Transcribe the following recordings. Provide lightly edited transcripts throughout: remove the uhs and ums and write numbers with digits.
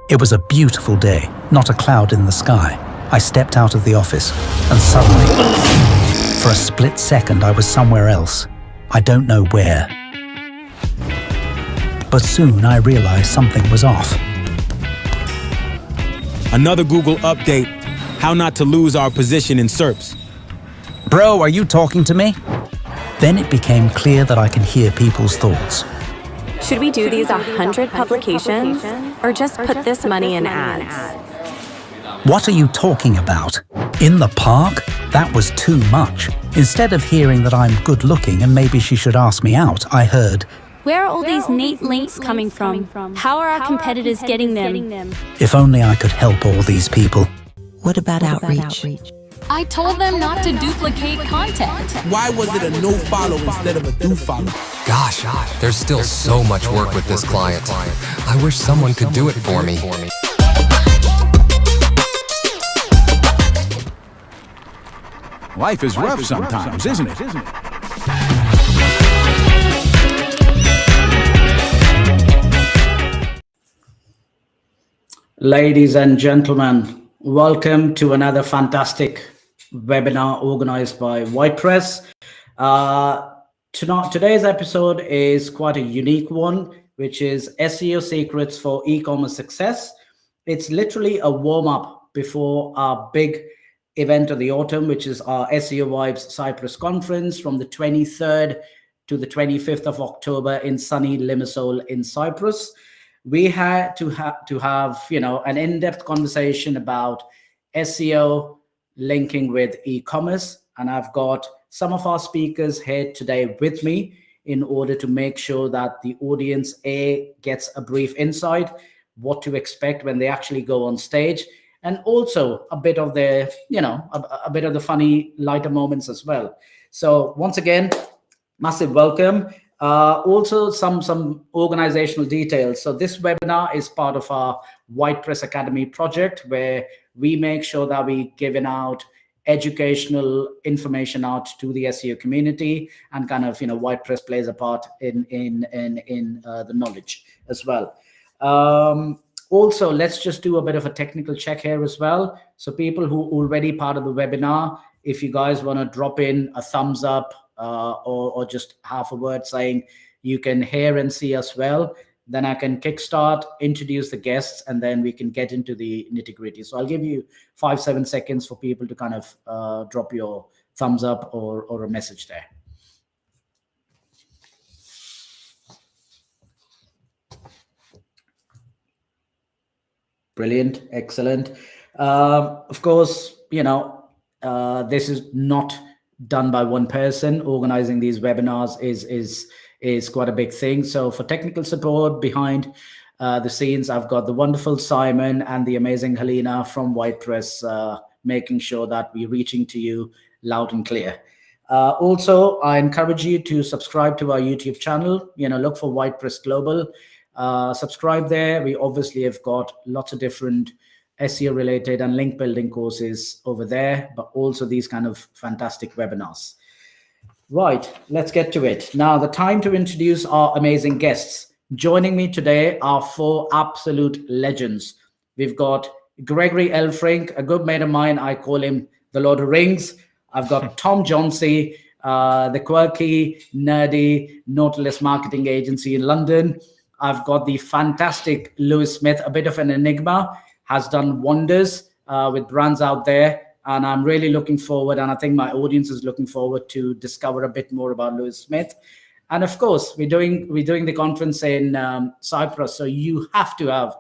It was a beautiful day, not a cloud in the sky. I stepped out of the office, and suddenly, for a split second, I was somewhere else. I don't know where. But soon I realized something was off. Another Google update, how not to lose our position in SERPs. Bro, are you talking to me? Then it became clear that I can hear people's thoughts. Should we do these 100 publications or just put this money in ads? What are you talking about? In the park? That was too much. Instead of hearing that I'm good looking and maybe she should ask me out, I heard, where are all these neat links coming from? How are our competitors getting them? If only I could help all these people. What about outreach? I told them not to duplicate content. Why was it a no follow instead of a do follow? Gosh, there's still so much work with this client. I wish someone could do it for me. Life is rough sometimes, isn't it? Ladies and gentlemen, welcome to another fantastic webinar organized by WordPress. Today's episode is quite a unique one, which is SEO Secrets for e-commerce success. It's literally a warm-up before our big event of the autumn, which is our SEO Vibes Cyprus conference from the 23rd to the 25th of October in sunny Limassol in Cyprus. We had to have an in-depth conversation about SEO linking with e-commerce, and I've got some of our speakers here today with me in order to make sure that the audience gets a brief insight what to expect when they actually go on stage, and also a bit of the a bit of the funny lighter moments as well. So once again, massive welcome. Also some organizational details. So this webinar is part of our WordPress Academy project, where we make sure that we giving out educational information out to the SEO community, and kind of WordPress plays a part in the knowledge as well. Also, let's just do a bit of a technical check here as well. So people who already part of the webinar, if you guys want to drop in a thumbs up or just half a word saying you can hear and see us well, then I can kickstart, introduce the guests, and then we can get into the nitty-gritty. So I'll give you 5-7 seconds for people to kind of drop your thumbs up or a message there. Brilliant, excellent. Of course, this is not done by one person. Organizing these webinars is quite a big thing. So for technical support behind the scenes, I've got the wonderful Simon and the amazing Helena from WordPress, making sure that we're reaching to you loud and clear. Also, I encourage you to subscribe to our YouTube channel. Look for WordPress Global. Subscribe there. We obviously have got lots of different SEO related and link building courses over there, but also these kind of fantastic webinars. Right, let's get to it. Now, the time to introduce our amazing guests. Joining me today are 4 absolute legends. We've got Gregory Elfrink, a good mate of mine. I call him the Lord of Rings. I've got Tom Johnsey, the quirky, nerdy Nautilus marketing agency in London. I've got the fantastic Lewis Smith, a bit of an enigma, has done wonders with brands out there. And I'm really looking forward, and I think my audience is looking forward to discover a bit more about Lewis Smith. And of course, we're doing the conference in Cyprus, so you have to have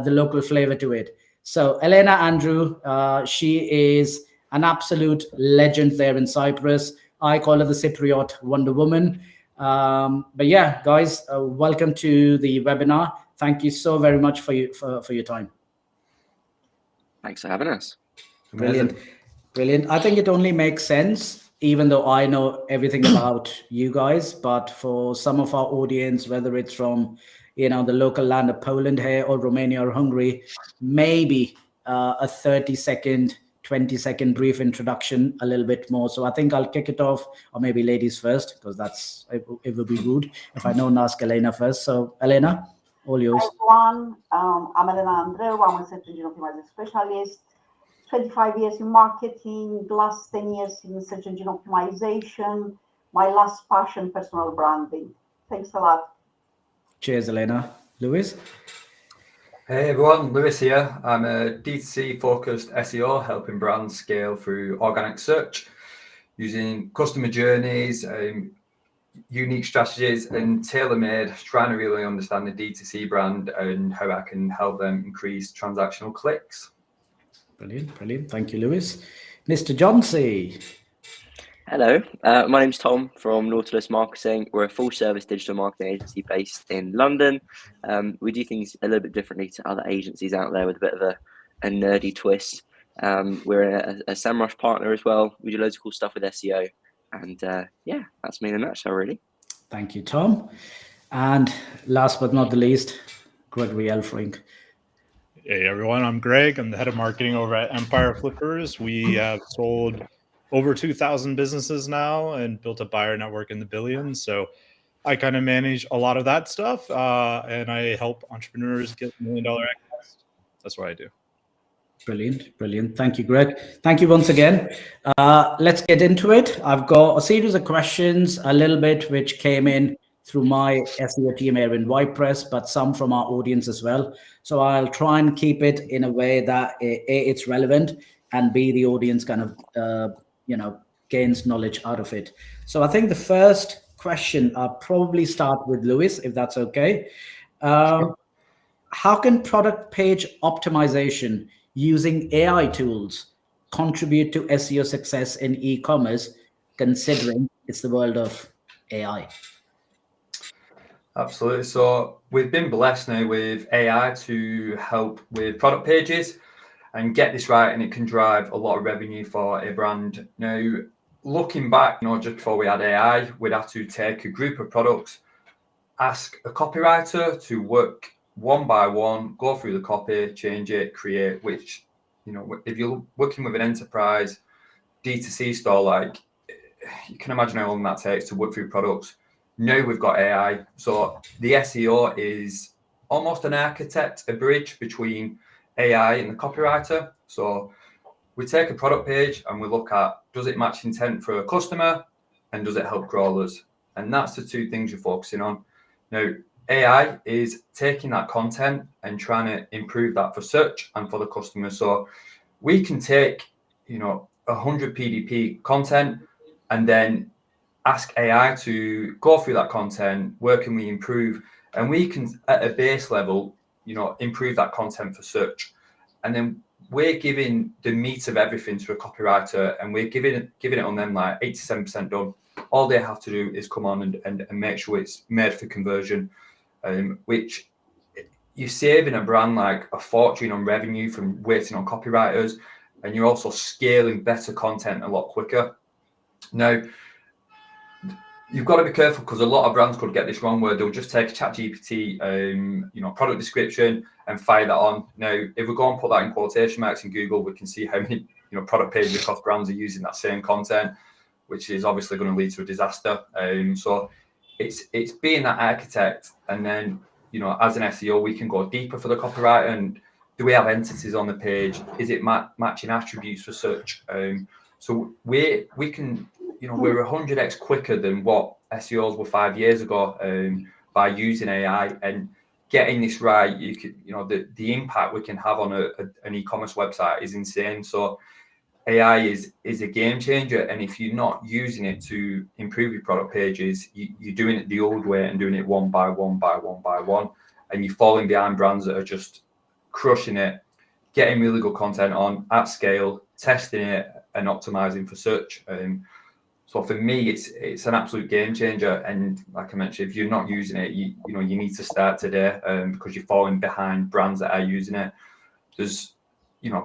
the local flavor to it. So Elena Andrew, she is an absolute legend there in Cyprus. I call her the Cypriot Wonder Woman. But yeah, guys, welcome to the webinar. Thank you so very much for your time. Thanks for having us. Brilliant. I think it only makes sense, even though I know everything about you guys, but for some of our audience, whether it's from the local land of Poland here or Romania or Hungary, maybe a 30-second, 20-second brief introduction, a little bit more. So I think I'll kick it off, or maybe ladies first, because it would be rude if I don't ask Elena first. So Elena. All yours. Hi everyone, I'm Elena Andreu. I'm a search engine optimization specialist. 25 years in marketing, last 10 years in search engine optimization. My last passion, personal branding. Thanks a lot. Cheers, Elena. Lewis? Hey everyone, Lewis here. I'm a D2C focused SEO, helping brands scale through organic search using customer journeys, unique strategies, and tailor-made, trying to really understand the D2C brand and how I can help them increase transactional clicks. Brilliant. Thank you, Lewis. Mr. Johnsey. Hello, my name's Tom from Nautilus Marketing. We're a full-service digital marketing agency based in London. We do things a little bit differently to other agencies out there with a bit of a nerdy twist. We're a SEMrush partner as well. We do loads of cool stuff with SEO. And yeah, that's me in a nutshell, really. Thank you, Tom. And last but not the least, Gregory Elfrink. Hey everyone, I'm Greg. I'm the head of marketing over at Empire Flippers. We have sold over 2,000 businesses now and built a buyer network in the billions. So I kind of manage a lot of that stuff, and I help entrepreneurs get $1 million access. That's what I do. Brilliant. Thank you, Greg. Thank you once again. Let's get into it. I've got a series of questions, a little bit which came in through my SEO team here in WordPress, but some from our audience as well. So I'll try and keep it in a way that A, it's relevant, and B, the audience kind of gains knowledge out of it. So I think the first question, I'll probably start with Lewis, if that's okay. Sure. How can product page optimization using AI tools contribute to SEO success in e-commerce, considering it's the world of AI? Absolutely. So we've been blessed now with AI to help with product pages and get this right, and it can drive a lot of revenue for a brand. Now, looking back, just before we had AI, we'd have to take a group of products, ask a copywriter to work one by one, go through the copy, change it, create, which, if you're working with an enterprise D2C store, like, you can imagine how long that takes to work through products. Now we've got AI. So the SEO is almost an architect, a bridge between AI and the copywriter. So we take a product page and we look at, does it match intent for a customer, and does it help crawlers? And that's the two things you're focusing on. Now, AI is taking that content and trying to improve that for search and for the customer. So we can take, 100 PDP content and then ask AI to go through that content, where can we improve? And we can, at a base level, improve that content for search. And then we're giving the meat of everything to a copywriter, and we're giving it on them like 87% done. All they have to do is come on and make sure it's made for conversion, which you're saving a brand like a fortune on revenue from waiting on copywriters, and you're also scaling better content a lot quicker. Now, you've got to be careful, because a lot of brands could get this wrong, where they'll just take a ChatGPT, product description and fire that on. Now, if we go and put that in quotation marks in Google, we can see how many product pages across brands are using that same content, which is obviously going to lead to a disaster. So it's being that architect, and then as an SEO, we can go deeper for the copywriter. And do we have entities on the page? Is it matching attributes for search? So we can. We're 100x quicker than what SEOs were 5 years ago by using AI and getting this right. You could, the impact we can have on an e-commerce website is insane. So AI is a game changer, and if you're not using it to improve your product pages, you're doing it the old way and doing it one by one, and you're falling behind brands that are just crushing it, getting really good content on at scale, testing it, and optimizing for search. So for me, it's an absolute game changer. And like I mentioned, if you're not using it, you need to start today, because you're falling behind brands that are using it. There's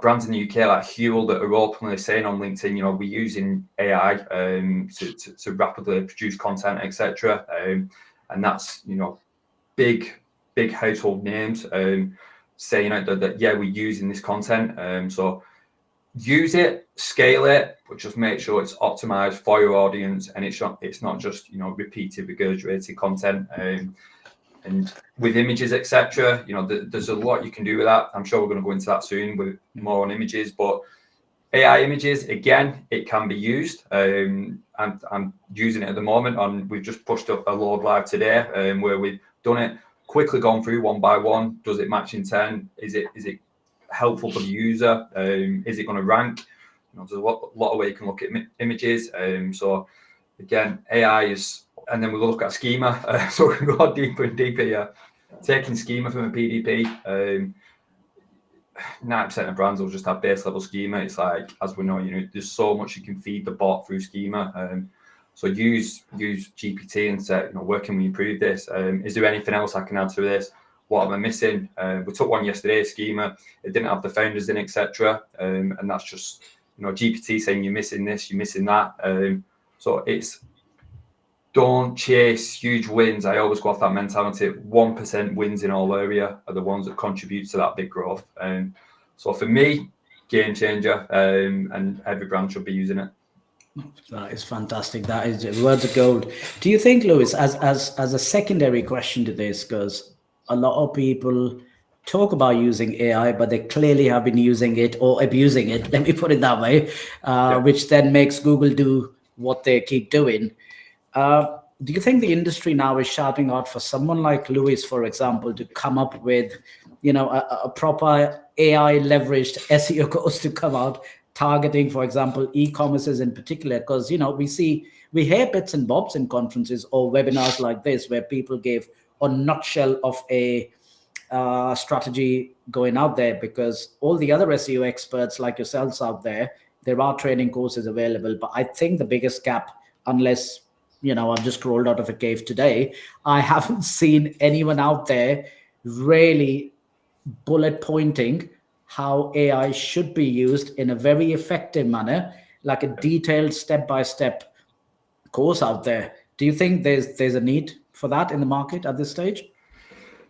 brands in the UK like Huel that are openly saying on LinkedIn, we're using AI to rapidly produce content, etc. And that's big household names saying that yeah, we're using this content. So use it, scale it, but just make sure it's optimized for your audience, and it's not just repeated, regurgitated content. and with images, etc. There's a lot you can do with that. I'm sure we're going to go into that soon with more on images, but AI images, again, it can be used. I'm using it at the moment. We've just pushed up a load live today, where we've done it, quickly gone through one by one. Does it match intent? Is it helpful for the user? Is it going to rank? There's a lot of ways you can look at images. So again, AI is, and then we'll look at schema. So we can go deeper and deeper here. Taking schema from a PDP. 90% of brands will just have base level schema. It's like, as we know, there's so much you can feed the bot through schema. So use GPT and say, where can we improve this? Is there anything else I can add to this? What am I missing? We took one yesterday, schema. It didn't have the founders in, etc. And that's just, GPT saying you're missing this, you're missing that. So it's, don't chase huge wins. I always go off that mentality. 1% wins in all area are the ones that contribute to that big growth. So for me, game changer, and every brand should be using it. That is fantastic. That is words of gold. Do you think, Lewis, as a secondary question to this, because a lot of people talk about using AI, but they clearly have been using it or abusing it, let me put it that way, which then makes Google do what they keep doing. Do you think the industry now is shouting out for someone like Lewis, for example, to come up with, a proper AI leveraged SEO course to come out targeting, for example, e-commerces in particular? Because, we hear bits and bobs in conferences or webinars like this, where people give a nutshell of a strategy going out there, because all the other SEO experts like yourselves out there are training courses available. But I think the biggest gap, unless I've just crawled out of a cave today, I haven't seen anyone out there really bullet pointing how AI should be used in a very effective manner, like a detailed step-by-step course out there. Do you think there's a need for that in the market at this stage?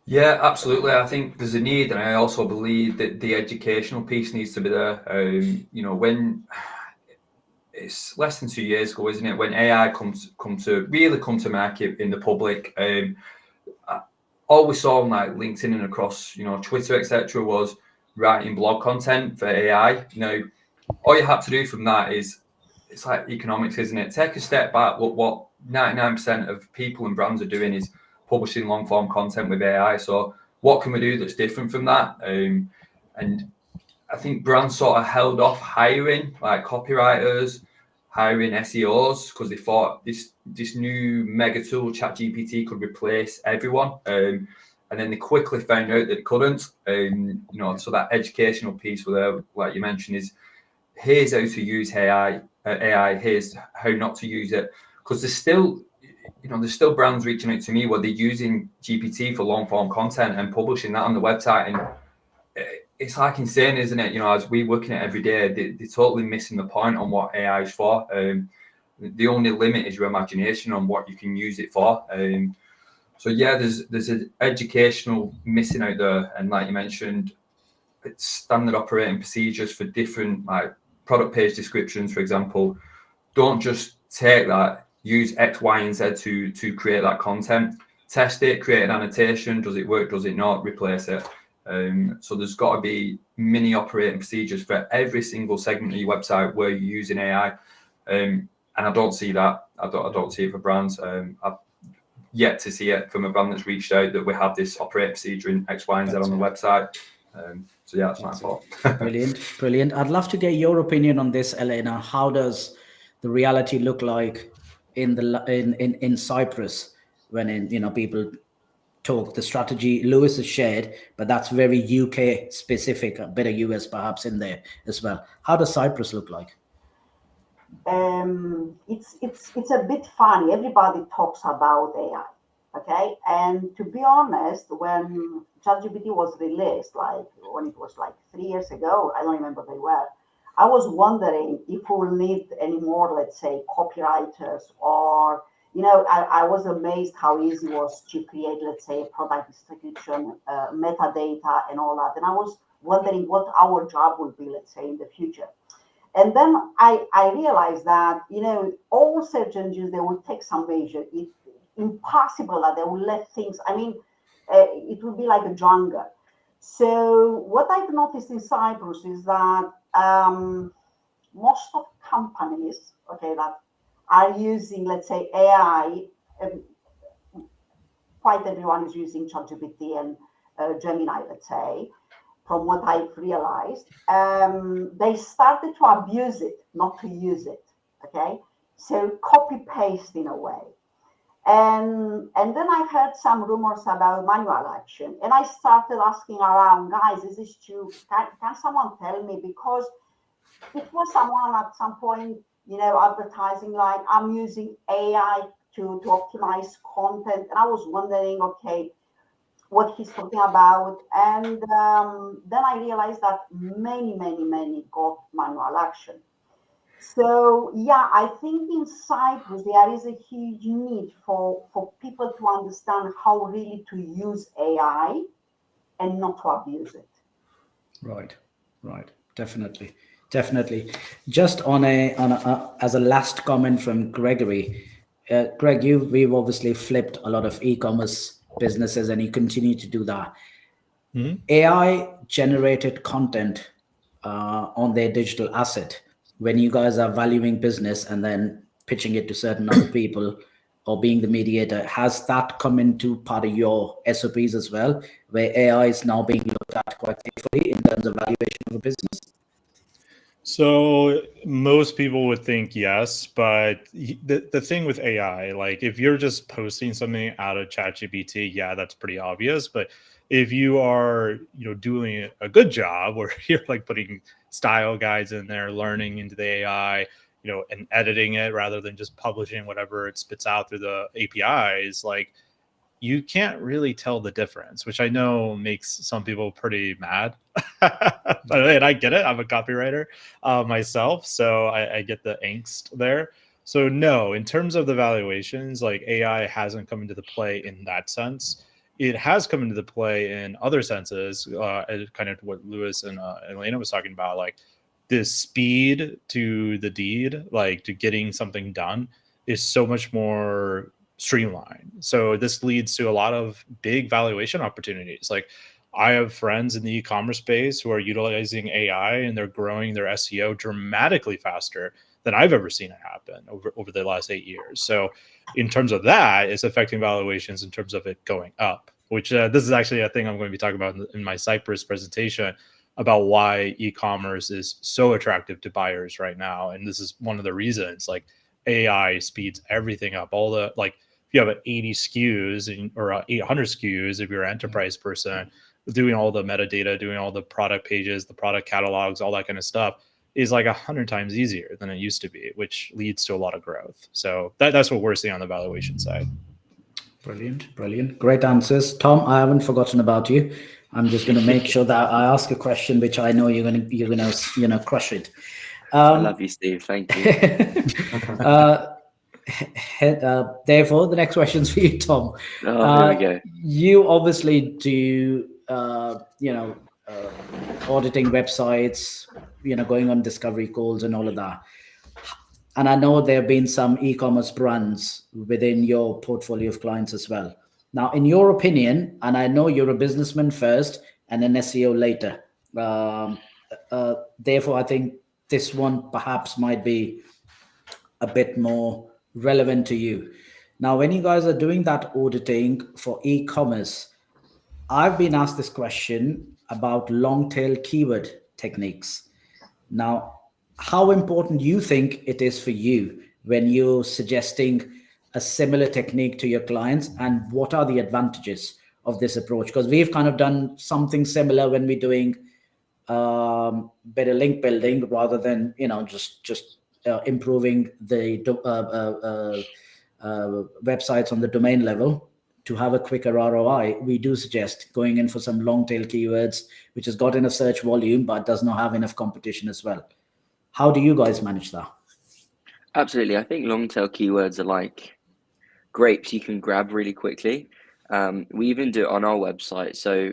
Yeah, absolutely. I think there's a need, and I also believe that the educational piece needs to be there. When it's less than 2 years ago, isn't it, when AI come to market in the public, all we saw on like LinkedIn and across Twitter, etc., was writing blog content for AI. All you have to do from that is, it's like economics, isn't it? Take a step back. Look, what 99% of people and brands are doing is publishing long form content with AI. So what can we do that's different from that? And I think brands sort of held off hiring like copywriters, hiring SEOs, because they thought this new mega tool, ChatGPT, could replace everyone. And then they quickly found out that it couldn't. So that educational piece where, like you mentioned, is here's how to use AI, here's how not to use it. Because there's still brands reaching out to me where they're using GPT for long form content and publishing that on the website. And it's like insane, isn't it? As we work in it every day, they're totally missing the point on what AI is for. The only limit is your imagination on what you can use it for. So yeah, there's an educational missing out there. And like you mentioned, it's standard operating procedures for different like product page descriptions, for example. Don't just take that, use X, Y, and Z to create that content. Test it, create an annotation. Does it work? Does it not? Replace it. So there's got to be mini operating procedures for every single segment of your website where you're using AI. And I don't see that. I don't see it for brands. I've yet to see it from a brand that's reached out that we have this operating procedure in X, Y, and Z on the website. So yeah, that's my thought. Brilliant. I'd love to get your opinion on this, Elena. How does the reality look like in Cyprus when people talk? The strategy Lewis has shared, but that's very UK specific, a bit of US perhaps in there as well. How does Cyprus look like? It's a bit funny. Everybody talks about AI, okay? And to be honest, when ChatGPT was released, like when it was like 3 years ago, I don't remember very well, I was wondering if we will need any more, let's say, copywriters, or I was amazed how easy it was to create, let's say, product description, metadata and all that. And I was wondering what our job will be, let's say, in the future. And then I realized that, all search engines, they will take some measure. It's impossible that they will let things, it will be like a jungle. So what I've noticed in Cyprus is that most of companies, okay, that are using, let's say, AI, quite everyone is using ChatGPT and Gemini, let's say, from what I've realized, they started to abuse it, not to use it, okay? So copy paste in a way. And then I heard some rumors about manual action, and I started asking around, guys, is this true? Can someone tell me? Because it was someone at some point, advertising like, I'm using AI to optimize content, and I was wondering, okay, what he's talking about. And then I realized that many got manual action. So yeah, I think in Cyprus there is a huge need for people to understand how really to use AI and not to abuse it. Right, definitely. Just on a as a last comment from Gregory, Greg, we've obviously flipped a lot of e-commerce businesses, and you continue to do that. AI generated content on their digital asset. When you guys are valuing business and then pitching it to certain other people or being the mediator, has that come into part of your SOPs as well, where AI is now being looked at quite carefully in terms of valuation of a business? So most people would think yes, but the thing with AI, like if you're just posting something out of ChatGPT, yeah, that's pretty obvious. But if you are, doing a good job where you're like putting style guides in there, learning into the AI, and editing it rather than just publishing whatever it spits out through the APIs, like you can't really tell the difference, which I know makes some people pretty mad. And I get it. I'm a copywriter myself, so I get the angst there. So no, in terms of the valuations, like AI hasn't come into the play in that sense. It has come into the play in other senses, kind of what Lewis and Elena was talking about, like the speed to the deed, like to getting something done is so much more streamlined. So this leads to a lot of big valuation opportunities. Like I have friends in the e-commerce space who are utilizing AI and they're growing their SEO dramatically faster than I've ever seen it happen over the last 8 years. So in terms of that, it's affecting valuations in terms of it going up, which this is actually a thing I'm going to be talking about in my Cyprus presentation about why e-commerce is so attractive to buyers right now. And this is one of the reasons, like AI speeds everything up. All the, like, if you have 80 SKUs or 800 SKUs, if you're an enterprise person, doing all the metadata, doing all the product pages, the product catalogs, all that kind of stuff is like 100 times easier than it used to be, which leads to a lot of growth. So that's what we're seeing on the valuation side. Brilliant. Great answers. Tom, I haven't forgotten about you. I'm just going to make sure that I ask a question which I know you're going to crush it. I love you, Steve. Thank you. Therefore, the next question's for you, Tom. Here we go. You obviously do, auditing websites, going on discovery calls and all of that. And I know there have been some e-commerce brands within your portfolio of clients as well. Now, in your opinion, and I know you're a businessman first and an SEO later, therefore, I think this one perhaps might be a bit more relevant to you. Now, when you guys are doing that auditing for e-commerce, I've been asked this question about long tail keyword techniques. Now, how important do you think it is for you when you're suggesting a similar technique to your clients, and what are the advantages of this approach? Because we've kind of done something similar when we're doing better link building rather than just improving the websites on the domain level to have a quicker ROI. We do suggest going in for some long tail keywords, which has got enough search volume but does not have enough competition as well. How do you guys manage that? Absolutely. I think long tail keywords are like grapes you can grab really quickly. We even do it on our website. So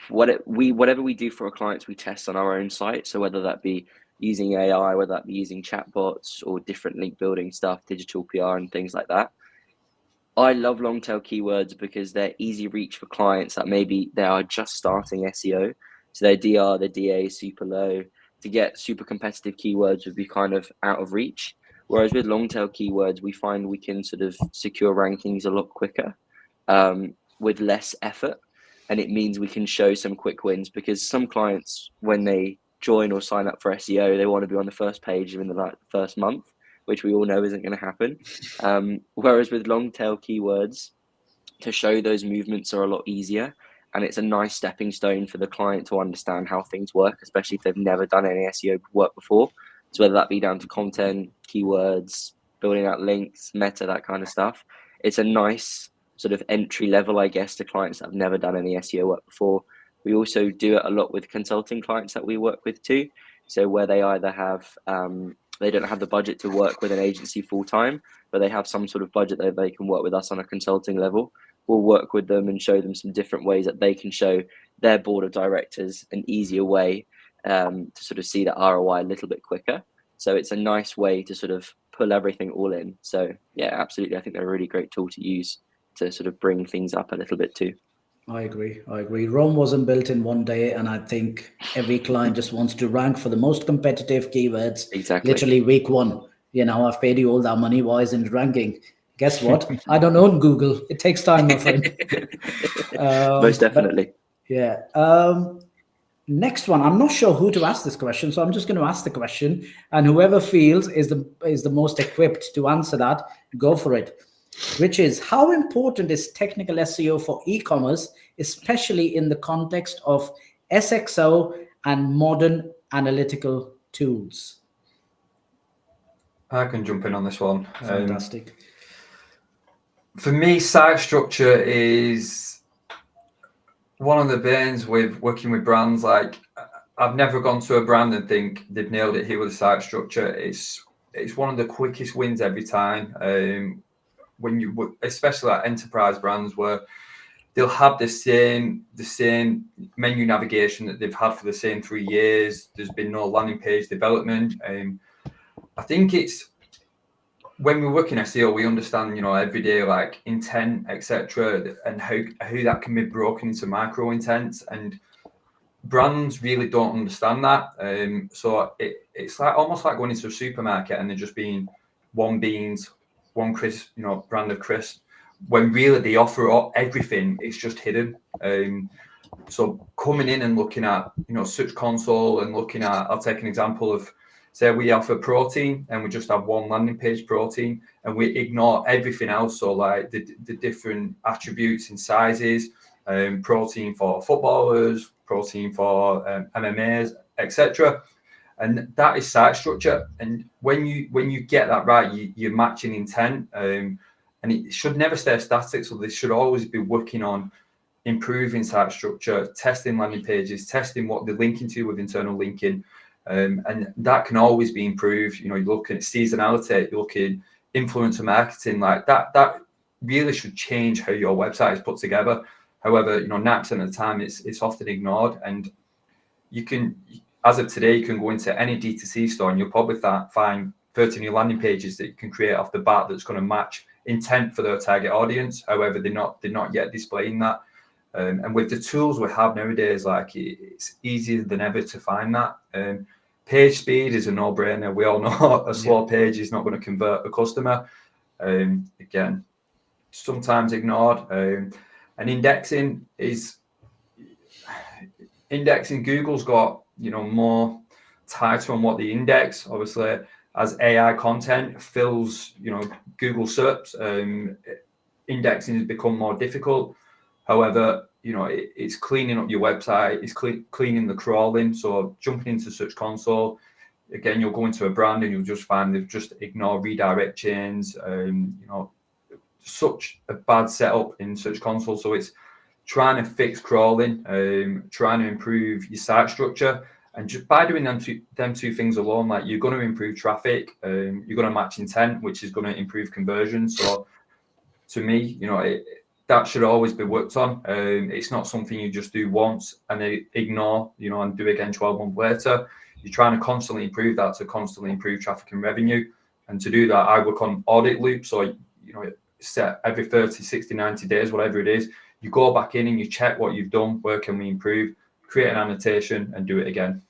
whatever we do for our clients, we test on our own site. So whether that be using AI, whether that be using chatbots or different link building stuff, digital PR and things like that. I love long tail keywords because they're easy reach for clients that maybe they are just starting SEO. So their DR, their DA is super low. To get super competitive keywords would be kind of out of reach. Whereas with long tail keywords, we find we can sort of secure rankings a lot quicker with less effort. And it means we can show some quick wins, because some clients, when they join or sign up for SEO, they want to be on the first page within the first month, which we all know isn't going to happen. Whereas with long tail keywords, to show those movements are a lot easier, and it's a nice stepping stone for the client to understand how things work, especially if they've never done any SEO work before. So whether that be down to content, keywords, building out links, meta, that kind of stuff, it's a nice sort of entry level, I guess, to clients that have never done any SEO work before. We also do it a lot with consulting clients that we work with too. So where they either have they don't have the budget to work with an agency full time, but they have some sort of budget that they can work with us on a consulting level. We'll work with them and show them some different ways that they can show their board of directors an easier way to sort of see the ROI a little bit quicker. So it's a nice way to sort of pull everything all in. So yeah, absolutely. I think they're a really great tool to use to sort of bring things up a little bit too. I agree. Rome wasn't built in one day, and I think every client just wants to rank for the most competitive keywords. Exactly. Literally week one. I've paid you all that money. Why isn't it ranking? Guess what? I don't own Google. It takes time, my friend. Most definitely. Next one. I'm not sure who to ask this question, so I'm just going to ask the question, and whoever feels is the most equipped to answer that, go for it. Which is, how important is technical SEO for e-commerce, especially in the context of SXO and modern analytical tools? I can jump in on this one. Fantastic. For me, site structure is one of the banes with working with brands. Like, I've never gone to a brand and think they've nailed it here with the site structure. It's one of the quickest wins every time. When you, especially like enterprise brands, where they'll have the same menu navigation that they've had for the same 3 years. There's been no landing page development. I think it's when we work in SEO, we understand, every day, like intent, etc., and how that can be broken into micro intents, and brands really don't understand that. So it's like almost like going into a supermarket and there just being one beans, one crisp, brand of crisp, when really they offer everything. It's just hidden. So coming in and looking at, Search Console and looking at, I'll take an example of, say we offer protein and we just have one landing page protein and we ignore everything else. So like the different attributes and sizes, protein for footballers, protein for MMAs, etc. And that is site structure. And when you get that right, you're matching intent, and it should never stay static. So they should always be working on improving site structure, testing landing pages, testing what they're linking to with internal linking. And that can always be improved. You're looking at seasonality, you're looking at influencer marketing, like that really should change how your website is put together. However, 9% of the time it's often ignored. And you can, as of today, you can go into any D2C store and you'll probably find 30 new landing pages that you can create off the bat that's going to match intent for their target audience. However, they're not yet displaying that. And with the tools we have nowadays, like it's easier than ever to find that. Page speed is a no-brainer. We all know a slow page is not going to convert a customer. Again, sometimes ignored. And indexing, Google's got, more tighter on what they index. Obviously, as AI content fills, Google search, indexing has become more difficult. However, it's cleaning up your website, it's cleaning the crawling. So jumping into Search Console, again, you'll go into a brand and you'll just find they've just ignored redirect chains, such a bad setup in Search Console. So it's trying to fix crawling, trying to improve your site structure. And just by doing them two things alone, like you're going to improve traffic, you're going to match intent, which is going to improve conversion. So to me, that should always be worked on. It's not something you just do once and then ignore, and do again 12 months later. You're trying to constantly improve that to constantly improve traffic and revenue. And to do that, I work on audit loops. So, set every 30, 60, 90 days, whatever it is. You go back in and you check what you've done, where can we improve, create an annotation and do it again.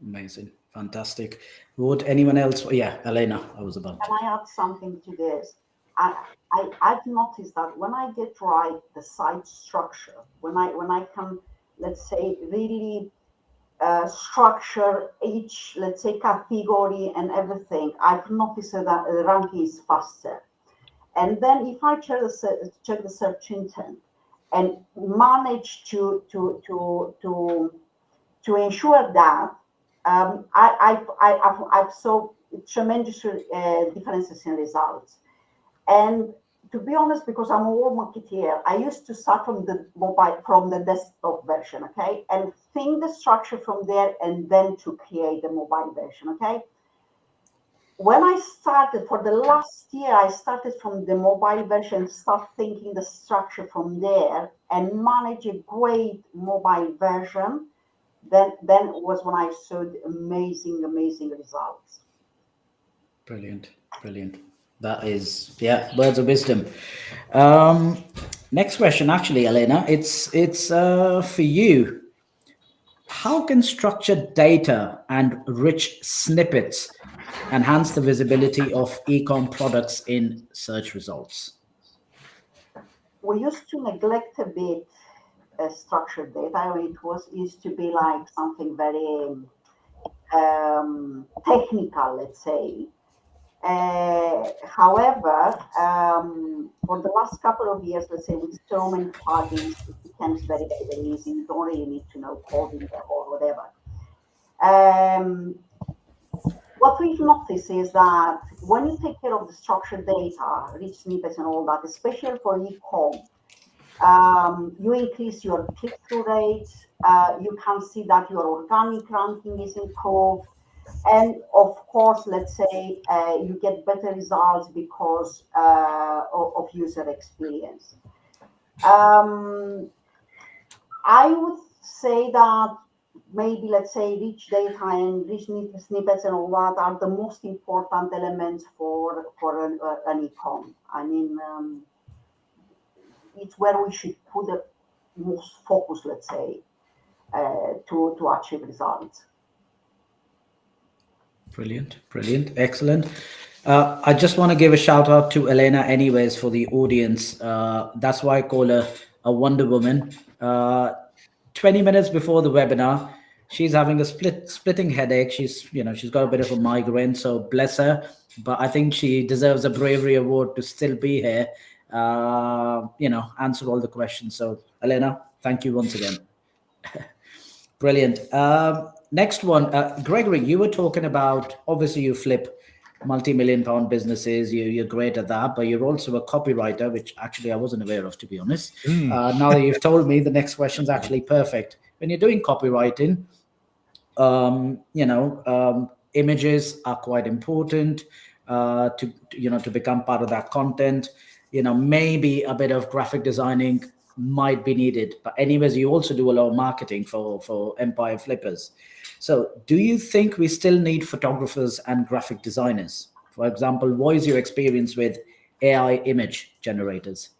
Amazing. Fantastic. Would anyone else? Yeah, Elena, I was about to. Can I add something to this? I've noticed that when I get right the site structure, when I can, let's say, really structure each, let's say, category and everything, I've noticed that the ranking is faster. And then if I check the search intent and manage to ensure that, I've saw tremendous differences in results. And to be honest, because I'm a war marketeer, I used to start from the desktop version, okay, and think the structure from there, and then to create the mobile version, okay. When I started for the last year, I started from the mobile version, start thinking the structure from there, and manage a great mobile version. Then was when I saw the amazing results. Brilliant. That is, words of wisdom. Next question, actually, Elena, it's for you. How can structured data and rich snippets enhance the visibility of e-com products in search results? We used to neglect a bit structured data. It used to be like something very technical, let's say. However, for the last couple of years, let's say, with so many plugins, it becomes very, very easy. You don't really need to know coding or whatever. What we've noticed is that when you take care of the structured data, rich snippets and all that, especially for e-com, you increase your click-through rates. You can see that your organic ranking is improved. And of course, let's say you get better results because of user experience. I would say that maybe, let's say, rich data and rich snippets and all that are the most important elements for an e-com. I mean, it's where we should put the most focus, let's say, to achieve results. Brilliant. Excellent. I just want to give a shout out to Elena anyways for the audience. That's why I call her a Wonder Woman. 20 minutes before the webinar, she's having a splitting headache. She's got a bit of a migraine, so bless her. But I think she deserves a bravery award to still be here. Answer all the questions. So Elena, thank you once again. Brilliant. Next one, Gregory, you were talking about, obviously you flip multi-million pound businesses. You're great at that, but you're also a copywriter, which actually I wasn't aware of, to be honest. Now that you've told me, the next question is actually perfect. When you're doing copywriting, images are quite important to become part of that content. Maybe a bit of graphic designing might be needed, but anyways, you also do a lot of marketing for Empire Flippers. So do you think we still need photographers and graphic designers? For example, what is your experience with AI image generators?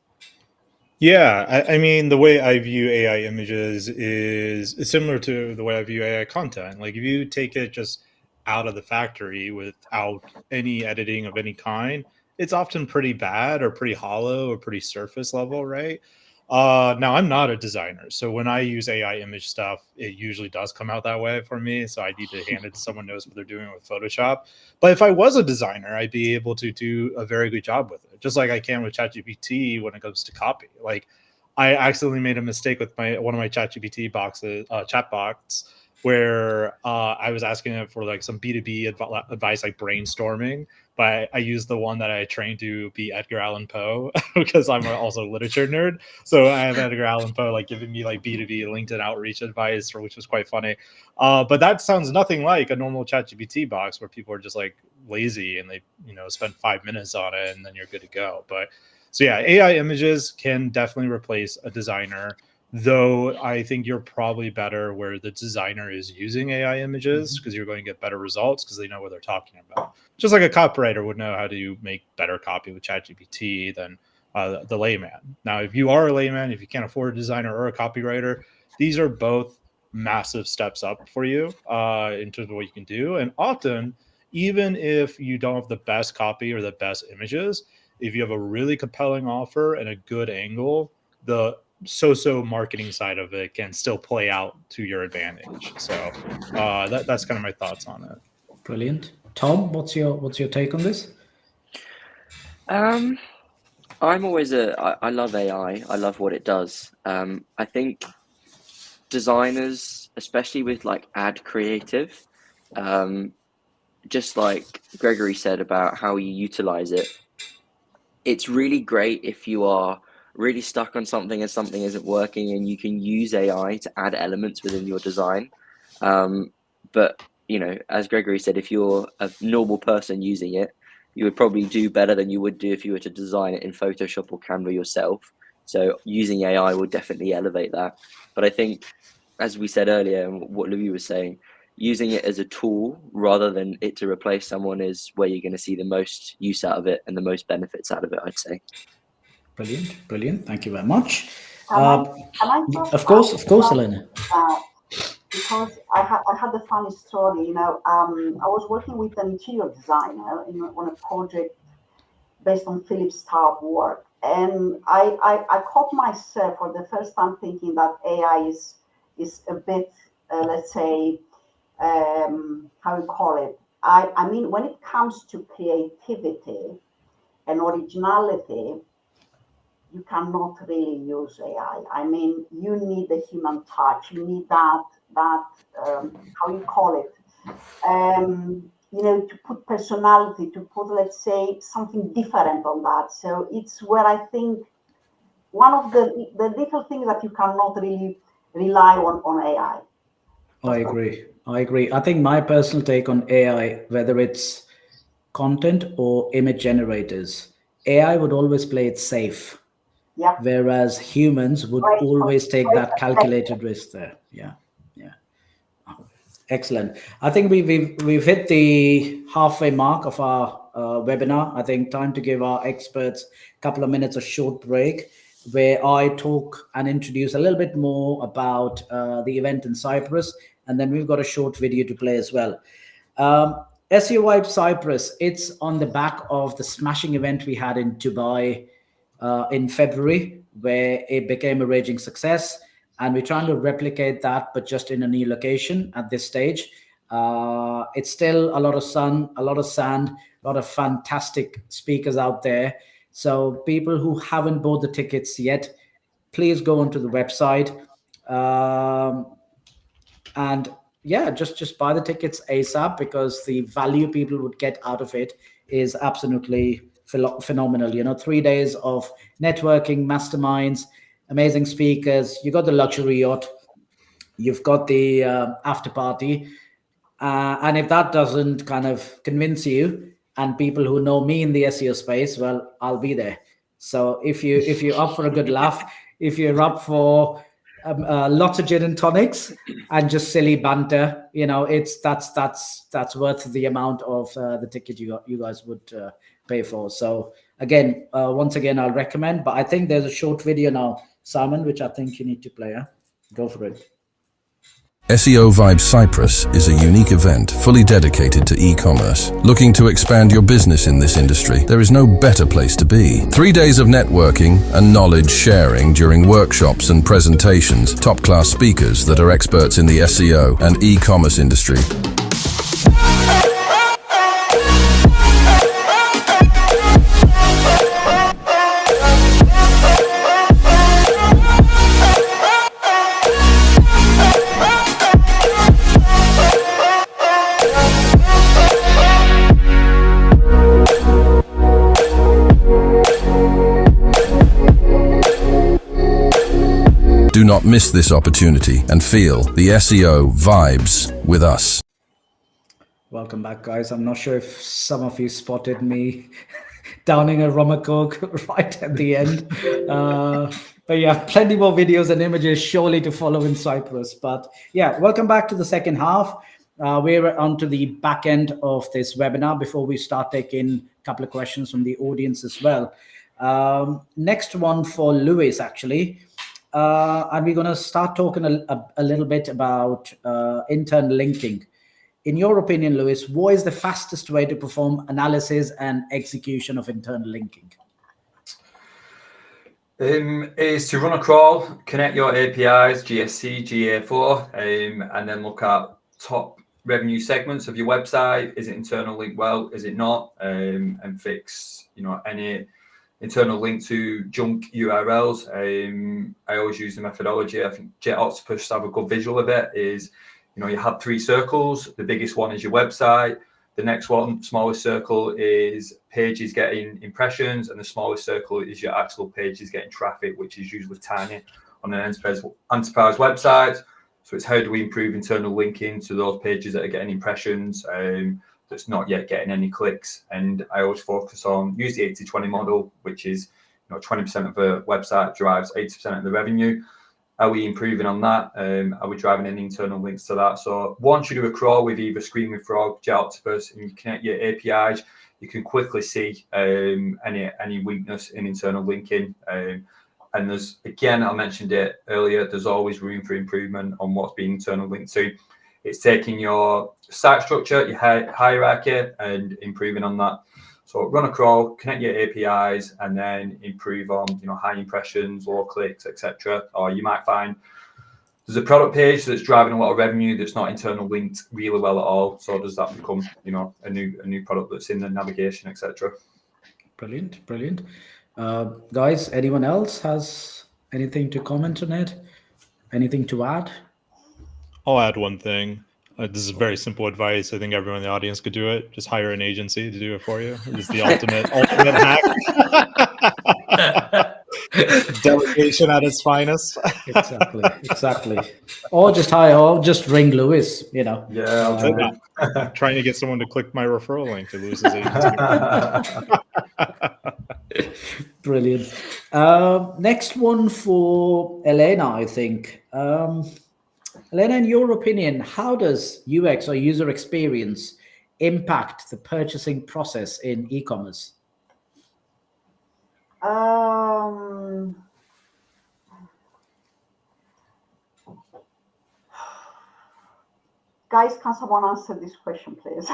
Yeah, I mean, the way I view AI images is similar to the way I view AI content. Like if you take it just out of the factory without any editing of any kind, it's often pretty bad or pretty hollow or pretty surface level, right? Now I'm not a designer, so when I use AI image stuff, it usually does come out that way for me. So I need to hand it to someone who knows what they're doing with Photoshop. But if I was a designer, I'd be able to do a very good job with it, just like I can with ChatGPT when it comes to copy. Like I accidentally made a mistake with one of my ChatGPT chatbots, where I was asking it for like some B2B advice, like brainstorming, but I used the one that I trained to be Edgar Allan Poe because I'm also a literature nerd. So I have Edgar Allan Poe like giving me like B2B LinkedIn outreach advice, which was quite funny. But that sounds nothing like a normal ChatGPT box where people are just like lazy and they spend 5 minutes on it and then you're good to go. But so yeah, AI images can definitely replace a designer. Though I think you're probably better where the designer is using AI images, because you're going to get better results because they know what they're talking about. Just like a copywriter would know how to make better copy with ChatGPT than the layman. Now, if you are a layman, if you can't afford a designer or a copywriter, these are both massive steps up for you in terms of what you can do. And often, even if you don't have the best copy or the best images, if you have a really compelling offer and a good angle, the so marketing side of it can still play out to your advantage. So that's kind of my thoughts on it. Brilliant. Tom, what's your take on this? I'm always I love AI. I love what it does. I think designers, especially with like ad creative, just like Gregory said about how you utilize it, it's really great if you are really stuck on something and something isn't working and you can use AI to add elements within your design. But, you know, as Gregory said, if you're a normal person using it, you would probably do better than you would do if you were to design it in Photoshop or Canva yourself. So using AI will definitely elevate that. But I think, as we said earlier, and what Louis was saying, using it as a tool rather than it to replace someone is where you're going to see the most use out of it and the most benefits out of it, I'd say. Brilliant. Thank you very much. Can I just of course, Elena. Because I had a funny story. You know, I was working with an interior designer on a project based on Philip Starr work, and I caught myself for the first time thinking that AI is a bit, let's say, how you call it. I mean, when it comes to creativity and originality, you cannot really use AI. I mean, you need the human touch. You need that how you call it, you know, to put personality, to put, let's say, something different on that. So it's where I think one of the little things that you cannot really rely on AI. I agree. I think my personal take on AI, whether it's content or image generators, AI would always play it safe. Yeah. Whereas humans would always take that calculated risk there. Yeah. Excellent. I think we've hit the halfway mark of our webinar. I think time to give our experts a couple of minutes of short break where I talk and introduce a little bit more about the event in Cyprus, and then we've got a short video to play as well. SEO Vibe Cyprus, it's on the back of the smashing event we had in Dubai in February, where it became a raging success. And we're trying to replicate that, but just in a new location at this stage. It's still a lot of sun, a lot of sand, a lot of fantastic speakers out there. So people who haven't bought the tickets yet, please go onto the website. And yeah, just buy the tickets ASAP, because the value people would get out of it is absolutely phenomenal. You know, 3 days of networking, masterminds, amazing speakers. You got the luxury yacht, you've got the after party, and if that doesn't kind of convince you, and people who know me in the SEO space, well, I'll be there. So if you're up for a good laugh, if you're up for lots of gin and tonics and just silly banter, you know, that's worth the amount of the ticket you guys would pay for. So again, once again, I'll recommend. But I think there's a short video now, Simon, which I think you need to play. Go for it. SEO Vibe Cyprus is a unique event fully dedicated to e-commerce. Looking to expand your business in this industry, there is no better place to be. 3 days of networking and knowledge sharing during workshops and presentations, top-class speakers that are experts in the SEO and e-commerce industry. Do not miss this opportunity and feel the SEO vibes with us. Welcome back, guys. I'm not sure if some of you spotted me downing a rum and coke right at the end. But yeah, plenty more videos and images surely to follow in Cyprus. But yeah, welcome back to the second half. We're on to the back end of this webinar before we start taking a couple of questions from the audience as well. Next one for Lewis, actually. And we're going to start talking a little bit about internal linking. In your opinion, Lewis, what is the fastest way to perform analysis and execution of internal linking? Is to run a crawl, connect your APIs, GSC, GA4, and then look at top revenue segments of your website. Is it internal link well? Is it not? And fix, any internal link to junk URLs. I always use the methodology. I think Jet Octopus have a good visual of it. Is you have 3 circles. The biggest one is your website. The next one, smallest circle, is pages getting impressions, and the smallest circle is your actual pages getting traffic, which is usually tiny on an enterprise website. So it's how do we improve internal linking to those pages that are getting impressions, that's not yet getting any clicks. And I always focus on use the 80-20 model, which is 20% of a website drives 80% of the revenue. Are we improving on that? Are we driving any internal links to that? So once you do a crawl with either Screaming Frog, Jet Octopus, and you connect your APIs, you can quickly see any weakness in internal linking. And there's, again, I mentioned it earlier, there's always room for improvement on what's being internal linked to. It's taking your site structure, your hierarchy, and improving on that. So run a crawl, connect your APIs, and then improve on high impressions, low clicks, etc. Or you might find there's a product page that's driving a lot of revenue that's not internal linked really well at all. So does that become a new product that's in the navigation, etc. Brilliant. Guys, anyone else has anything to comment on it? Anything to add? I'll add one thing. This is very simple advice. I think everyone in the audience could do it. Just hire an agency to do it for you. It's the ultimate hack. Delegation at its finest. Exactly. Or just ring Lewis, Yeah, I'm trying to get someone to click my referral link to Lewis's agency. Brilliant. Next one for Elena, I think. Elena, in your opinion, how does UX or user experience impact the purchasing process in e-commerce? Guys, can someone answer this question, please?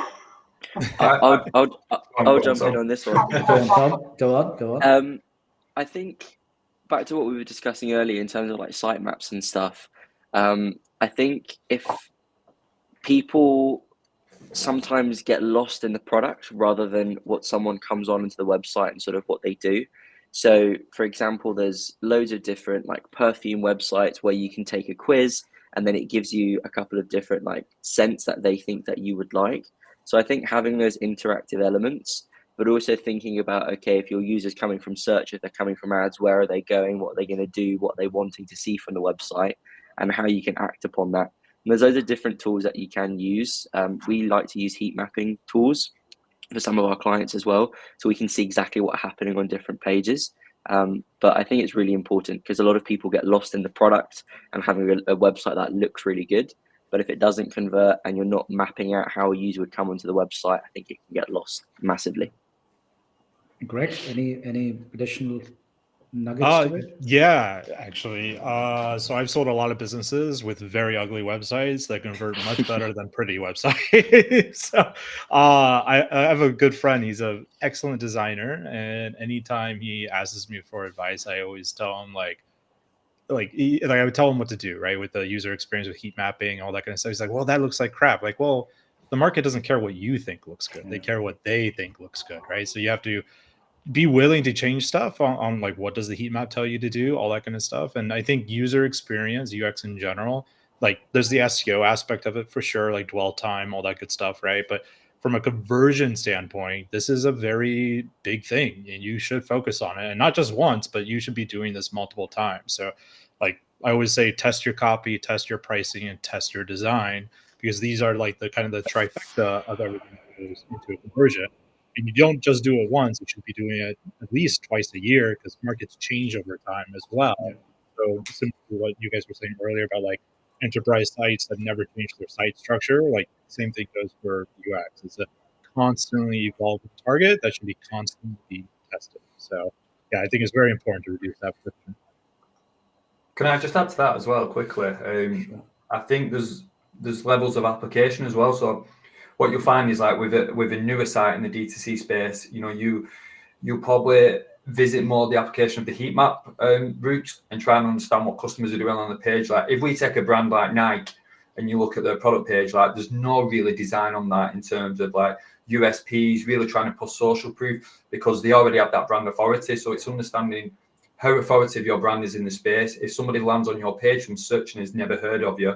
I'll jump in on this one. Go on. I think back to what we were discussing earlier in terms of like sitemaps and stuff. I think if people sometimes get lost in the product rather than what someone comes on into the website and sort of what they do. So, for example, there's loads of different like perfume websites where you can take a quiz and then it gives you a couple of different like scents that they think that you would like. So I think having those interactive elements, but also thinking about, okay, if your user's coming from search, if they're coming from ads, where are they going? What are they going to do? What are they wanting to see from the website? And how you can act upon that. And there's loads of different tools that you can use. We like to use heat mapping tools for some of our clients as well, so we can see exactly what's happening on different pages. But I think it's really important because a lot of people get lost in the product and having a website that looks really good. But if it doesn't convert and you're not mapping out how a user would come onto the website, I think it can get lost massively. Greg, any additional nuggets to it? Yeah, actually. So I've sold a lot of businesses with very ugly websites that convert much better than pretty websites. So I have a good friend. He's an excellent designer, and anytime he asks me for advice, I always tell him like I would tell him what to do, right, with the user experience, with heat mapping, all that kind of stuff. He's like, well, that looks like crap. Like, well, the market doesn't care what you think looks good. They care what they think looks good, right? So you have to be willing to change stuff on like, what does the heat map tell you to do, all that kind of stuff. And I think user experience, UX in general, like there's the SEO aspect of it for sure, like dwell time, all that good stuff, right? But from a conversion standpoint, this is a very big thing and you should focus on it, and not just once, but you should be doing this multiple times. So like I always say, test your copy, test your pricing, and test your design, because these are like the kind of the trifecta of everything that goes into a conversion. And you don't just do it once, you should be doing it at least twice a year because markets change over time as well. So similar to what you guys were saying earlier about like enterprise sites that never change their site structure, like same thing goes for UX. It's a constantly evolving target that should be constantly tested. So yeah, I think it's very important to reduce that friction. Can I just add to that as well quickly? I think there's levels of application as well. So what you'll find is like with a newer site in the D2C space, you'll probably visit more the application of the heat map route and try and understand what customers are doing on the page. Like if we take a brand like Nike and you look at their product page, like there's no really design on that in terms of like USPs, really trying to push social proof because they already have that brand authority. So it's understanding how authoritative your brand is in the space. If somebody lands on your page from search and has never heard of you,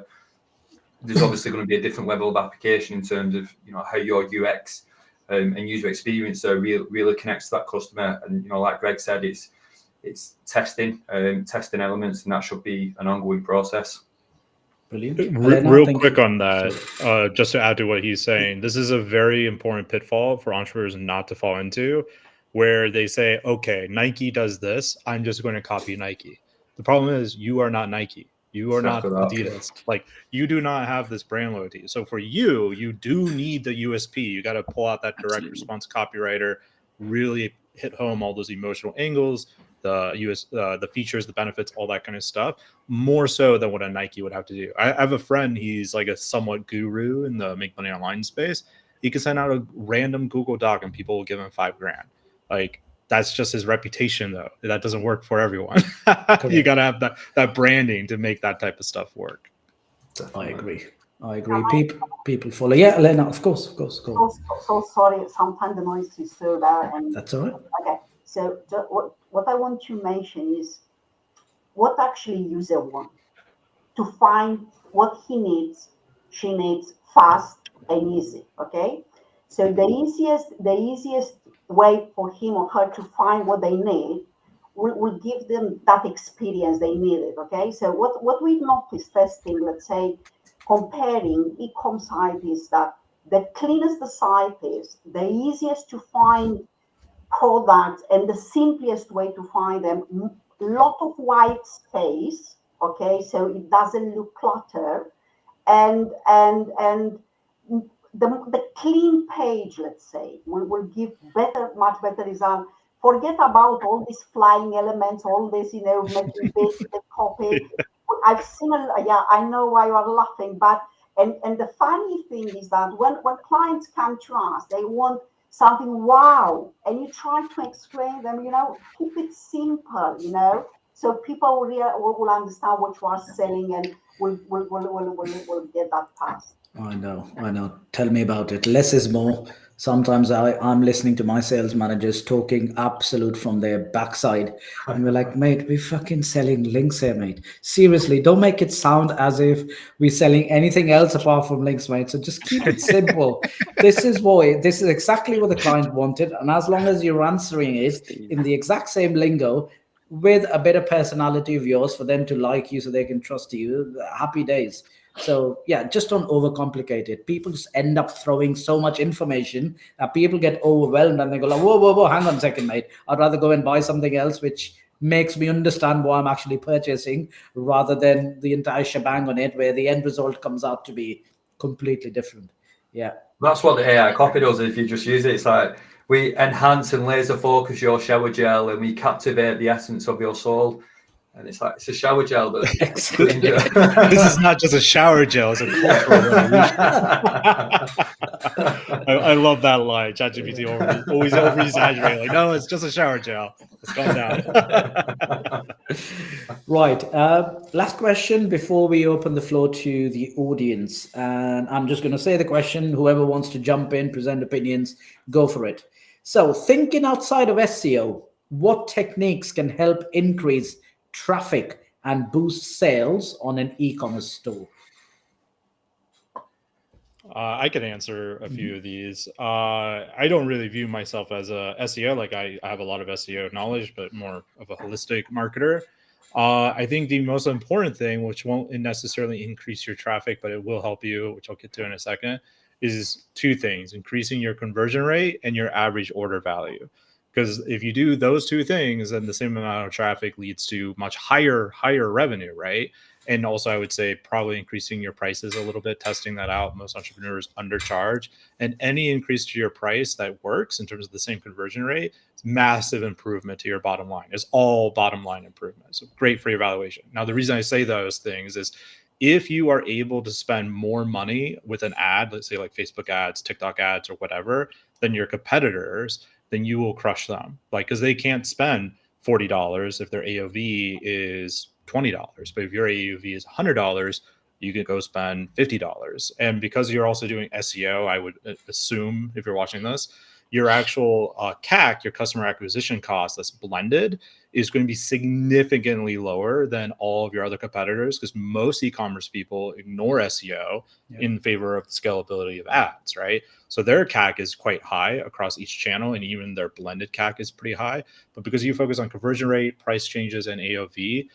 there's obviously going to be a different level of application in terms of how your UX and user experience really connects to that customer. And like Greg said, it's testing elements, and that should be an ongoing process. Brilliant. Real quick on that, just to add to what he's saying, this is a very important pitfall for entrepreneurs not to fall into, where they say, okay, Nike does this, I'm just going to copy Nike. The problem is you are not Nike. You are not Adidas. Like you do not have this brand loyalty. So for you do need the USP. You got to pull out that direct response copywriter, really hit home all those emotional angles, the features, the benefits, all that kind of stuff, more so than what a Nike would have to do. I have a friend, he's like a somewhat guru in the make money online space. He can send out a random Google Doc and people will give him $5,000. Like that's just his reputation, though. That doesn't work for everyone. You got to have that branding to make that type of stuff work. I agree. People follow. Yeah, Elena, of course. Go on. So sorry, sometimes the noise is so bad. And that's all right. Okay, so what I want to mention is what actually user wants to find what he needs, she needs fast and easy. Okay, so the easiest way for him or her to find what they need will give them that experience they needed. Okay, so what we've noticed testing, let's say, comparing e-com site is that the cleanest the site is, the easiest to find products and the simplest way to find them, lot of white space, okay, so it doesn't look cluttered, and the clean page, let's say, will give much better result. Forget about all these flying elements, all this, making basic copy. I've seen, I know why you are laughing, but and the funny thing is that when clients come to us, they want something wow, and you try to explain them, keep it simple, so people will understand what you are selling and will get that fast. I know. Tell me about it. Less is more. Sometimes I'm listening to my sales managers talking absolute from their backside. And we're like, mate, we're fucking selling links here, mate. Seriously, don't make it sound as if we're selling anything else apart from links, mate. So just keep it simple. This is exactly what the client wanted. And as long as you're answering it in the exact same lingo, with a bit of personality of yours for them to like you so they can trust you, happy days. So yeah, just don't overcomplicate it. People just end up throwing so much information that people get overwhelmed and they go like, whoa, hang on a second, mate. I'd rather go and buy something else, which makes me understand what I'm actually purchasing rather than the entire shebang on it, where the end result comes out to be completely different. Yeah. That's what the AI copy does. If you just use it, it's like we enhance and laser focus your shower gel and we captivate the essence of your soul. And it's like, it's a shower gel. This is not just a shower gel, it's a cultural revolution. I love that line. ChatGPT always over-exaggerate. Like, no, it's just a shower gel. Let's calm down. Right. Last question before we open the floor to the audience. And I'm just going to say the question. Whoever wants to jump in, present opinions, go for it. So thinking outside of SEO, what techniques can help increase traffic and boost sales on an e-commerce store? I can answer a few of these. I don't really view myself as a SEO. Like I have a lot of SEO knowledge, but more of a holistic marketer. I think the most important thing, which won't necessarily increase your traffic, but it will help you, which I'll get to in a second, is two things: increasing your conversion rate and your average order value. Because if you do those two things, then the same amount of traffic leads to much higher revenue, right? And also, I would say probably increasing your prices a little bit, testing that out. Most entrepreneurs undercharge, and any increase to your price that works in terms of the same conversion rate, it's massive improvement to your bottom line. It's all bottom line improvement. So great for your valuation. Now, the reason I say those things is if you are able to spend more money with an ad, let's say like Facebook ads, TikTok ads, or whatever, than your competitors, then you will crush them. Like, because they can't spend $40 if their AOV is $20. But if your AOV is $100, you can go spend $50. And because you're also doing SEO, I would assume, if you're watching this, your actual CAC, your customer acquisition cost that's blended, is going to be significantly lower than all of your other competitors, because most e-commerce people ignore SEO in favor of the scalability of ads, right? So their CAC is quite high across each channel, and even their blended CAC is pretty high. But because you focus on conversion rate, price changes, and AOV,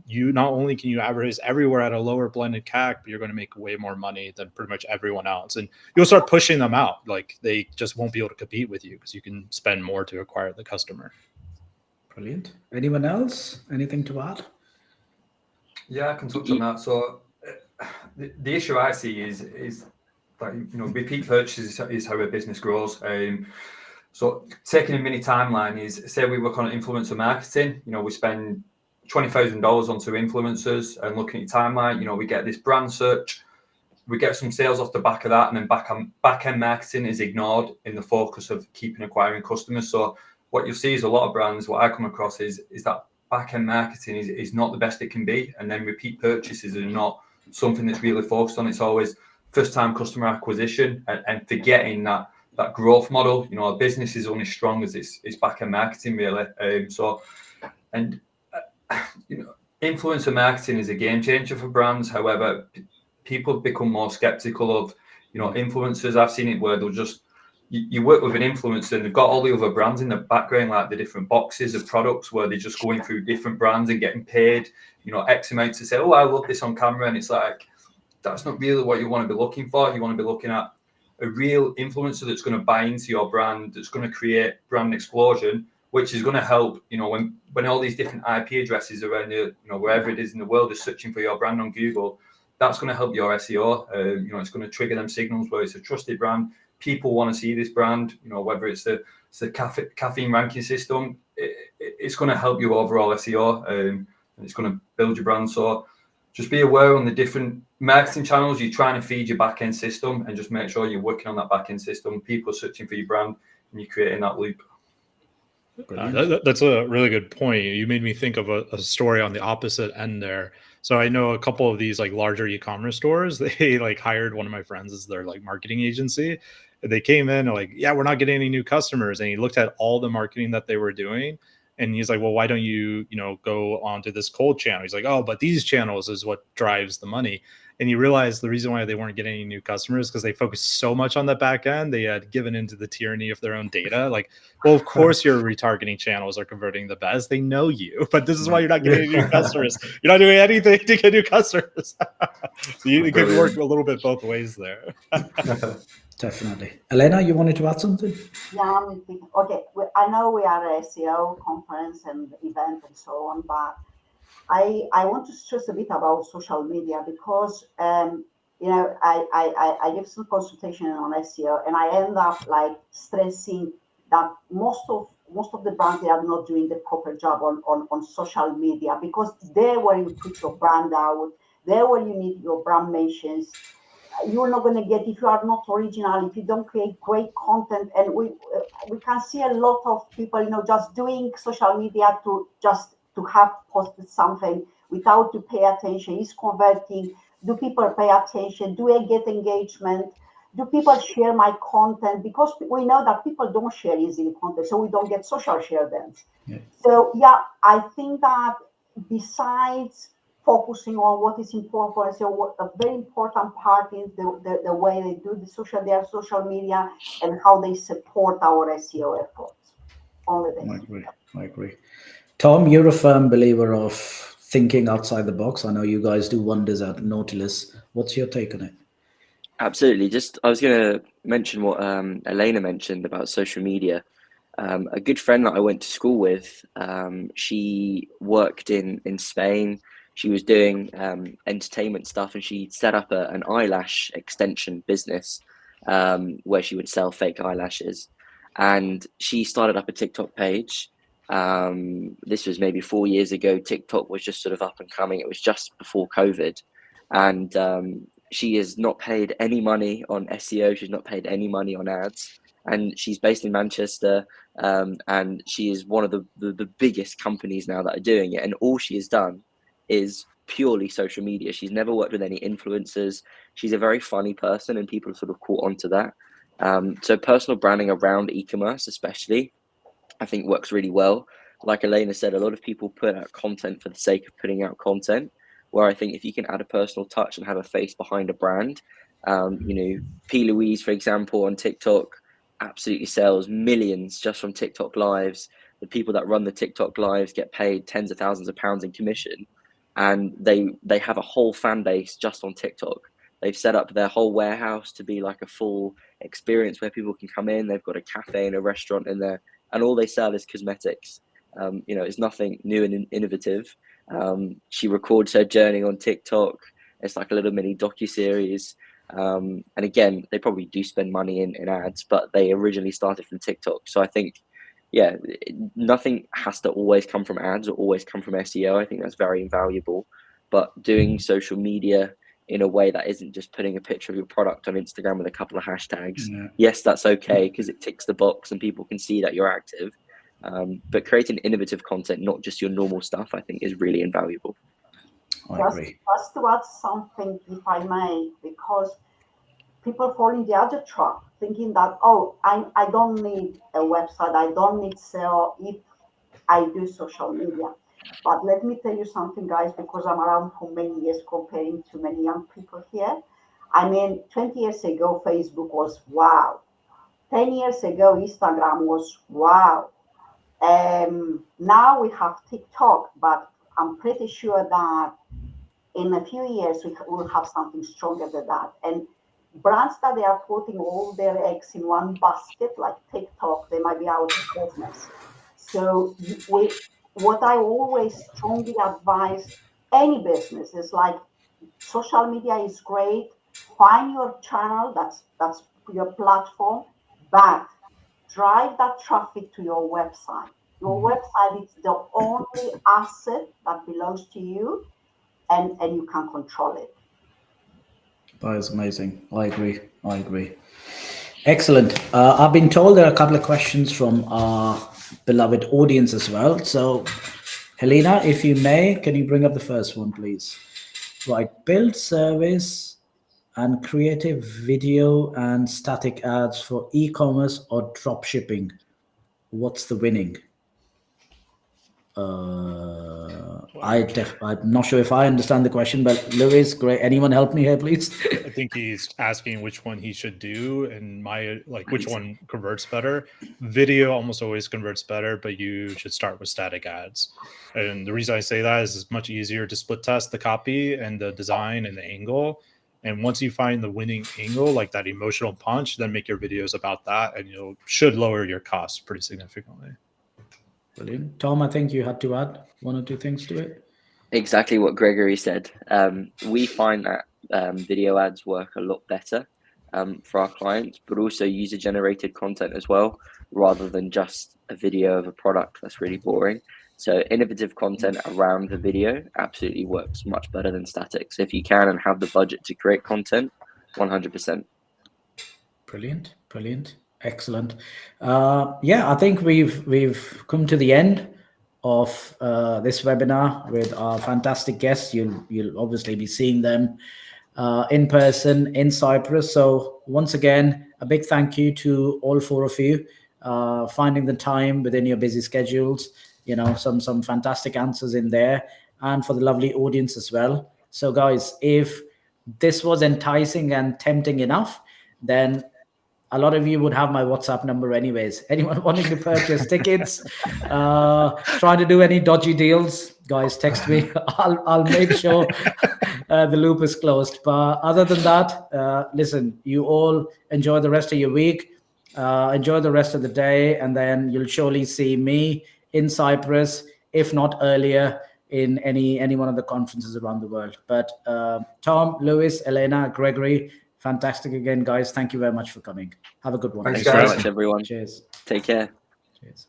you not only can you advertise everywhere at a lower blended CAC, but you're going to make way more money than pretty much everyone else. And you'll start pushing them out. Like, they just won't be able to compete with you because you can spend more to acquire the customer. Brilliant. Anyone else? Anything to add? Yeah, I can touch on that. So the issue I see is that, repeat purchases is how a business grows. So taking a mini timeline is, say we work on influencer marketing, we spend $20,000 onto influencers, and looking at your timeline, we get this brand search, we get some sales off the back of that, and then back end marketing is ignored in the focus of keeping acquiring customers. So what you'll see is a lot of brands, what I come across is that back end marketing is not the best it can be, and then repeat purchases are not something that's really focused on. It's always first time customer acquisition, and forgetting that growth model. A business is only strong as its back end marketing, really. Influencer marketing is a game changer for brands. However, people have become more skeptical of, influencers. I've seen it where they'll just, you work with an influencer and they've got all the other brands in the background, like the different boxes of products, where they're just going through different brands and getting paid, X amount to say, oh, I love this on camera. And it's like, that's not really what you want to be looking for. You want to be looking at a real influencer that's going to buy into your brand, that's going to create brand explosion, which is going to help, when all these different IP addresses around wherever it is in the world is searching for your brand on Google, that's going to help your SEO. It's going to trigger them signals where it's a trusted brand. People want to see this brand, whether it's the caffeine ranking system, it's going to help you overall SEO, and it's going to build your brand. So just be aware on the different marketing channels you're trying to feed your back end system, and just make sure you're working on that back end system. People are searching for your brand, and you're creating that loop. That's a really good point. You made me think of a story on the opposite end there. So I know a couple of these like larger e-commerce stores, they like hired one of my friends as their like marketing agency. They came in and like, yeah, we're not getting any new customers. And he looked at all the marketing that they were doing, and he's like, well, why don't you, go onto this cold channel? He's like, oh, but these channels is what drives the money. And you realize the reason why they weren't getting any new customers because they focused so much on the back end. They had given into the tyranny of their own data. Like, well, of course your retargeting channels are converting the best. They know you, but this is why you're not getting any new customers. You're not doing anything to get new customers. So you could work a little bit both ways there. Definitely. Elena, you wanted to add something? Yeah, okay. I know we are a SEO conference and event and so on, but I want to stress a bit about social media because I give some consultation on SEO, and I end up like stressing that most of the brands, they are not doing the proper job on social media, because there where you put your brand out, there where you need your brand mentions. You're not going to get, if you are not original, if you don't create great content. And we can see a lot of people, just doing social media to have posted something without to pay attention. Is converting? Do people pay attention? Do I get engagement? Do people share my content? Because we know that people don't share easily content, so we don't get social share then. Yeah. So I think that besides focusing on what is important, so a very important part is the way they do their social media and how they support our SEO efforts. I agree. Tom, you're a firm believer of thinking outside the box. I know you guys do wonders at Nautilus. What's your take on it? Absolutely. Just I was going to mention what Elena mentioned about social media. A good friend that I went to school with, she worked in Spain. She was doing entertainment stuff, and she set up an eyelash extension business where she would sell fake eyelashes. And she started up a TikTok page. This was maybe 4 years ago. TikTok was just sort of up and coming. It was just before COVID, and she has not paid any money on SEO. She's not paid any money on ads, and she's based in Manchester. And she is one of the biggest companies now that are doing it. And all she has done is purely social media. She's never worked with any influencers. She's a very funny person, and people have sort of caught on to that. So personal branding around e-commerce, especially, I think works really well. Like Elena said, a lot of people put out content for the sake of putting out content, where I think if you can add a personal touch and have a face behind a brand, P. Louise, for example, on TikTok, absolutely sells millions just from TikTok lives. The people that run the TikTok lives get paid tens of thousands of pounds in commission, and they have a whole fan base just on TikTok. They've set up their whole warehouse to be like a full experience where people can come in. They've got a cafe and a restaurant in there, and all they sell is cosmetics. It's nothing new and innovative. She records her journey on TikTok. It's like a little mini docuseries. And again, they probably do spend money in ads, but they originally started from TikTok. So I think, yeah, nothing has to always come from ads or always come from SEO. I think that's very invaluable. But doing social media in a way that isn't just putting a picture of your product on Instagram with a couple of hashtags. Yeah. Yes, that's okay because it ticks the box and people can see that you're active. But creating innovative content, not just your normal stuff, I think is really invaluable. Just to add something, if I may, because people fall in the other trap, thinking that, oh, I don't need a website, I don't need SEO if I do social media. But let me tell you something, guys, because I'm around for many years comparing to many young people here. I mean, 20 years ago, Facebook was wow. 10 years ago, Instagram was wow. Now we have TikTok, but I'm pretty sure that in a few years, we will have something stronger than that. And brands that they are putting all their eggs in one basket, like TikTok, they might be out of business. So what I always strongly advise any business is like, social media is great. Find your channel, that's your platform, but drive that traffic to your website. Your website is the only asset that belongs to you, and you can control it. That is amazing. I agree. Excellent. I've been told there are a couple of questions from our beloved audience as well. So, Helena, if you may, can you bring up the first one, please? Right. Build service and creative video and static ads for e-commerce or drop shipping. What's the winning? I'm not sure if I understand the question, but Lewis, great. Anyone help me here, please? I think he's asking which one he should do, and which one converts better. Video almost always converts better, but you should start with static ads. And the reason I say that is it's much easier to split test the copy and the design and the angle. And once you find the winning angle, like that emotional punch, then make your videos about that, and you should lower your costs pretty significantly. Brilliant. Tom, I think you had to add one or two things to it. Exactly what Gregory said. We find that video ads work a lot better for our clients, but also user-generated content as well, rather than just a video of a product that's really boring. So innovative content around the video absolutely works much better than static. So if you can and have the budget to create content, 100%. Brilliant. Excellent. I think we've come to the end of this webinar with our fantastic guests. You'll obviously be seeing them in person in Cyprus. So once again, a big thank you to all four of you finding the time within your busy schedules. Some fantastic answers in there, and for the lovely audience as well. So guys, if this was enticing and tempting enough, then a lot of you would have my WhatsApp number anyways. Anyone wanting to purchase tickets, trying to do any dodgy deals, guys, text me. I'll make sure the loop is closed. But other than that, listen, you all enjoy the rest of your week. Enjoy the rest of the day, and then you'll surely see me in Cyprus, if not earlier, in any one of the conferences around the world. But Tom, Lewis, Elena, Gregory, fantastic again, guys. Thank you very much for coming. Have a good one. Thanks, Thanks very guys. much, everyone. Cheers. Take care. Cheers.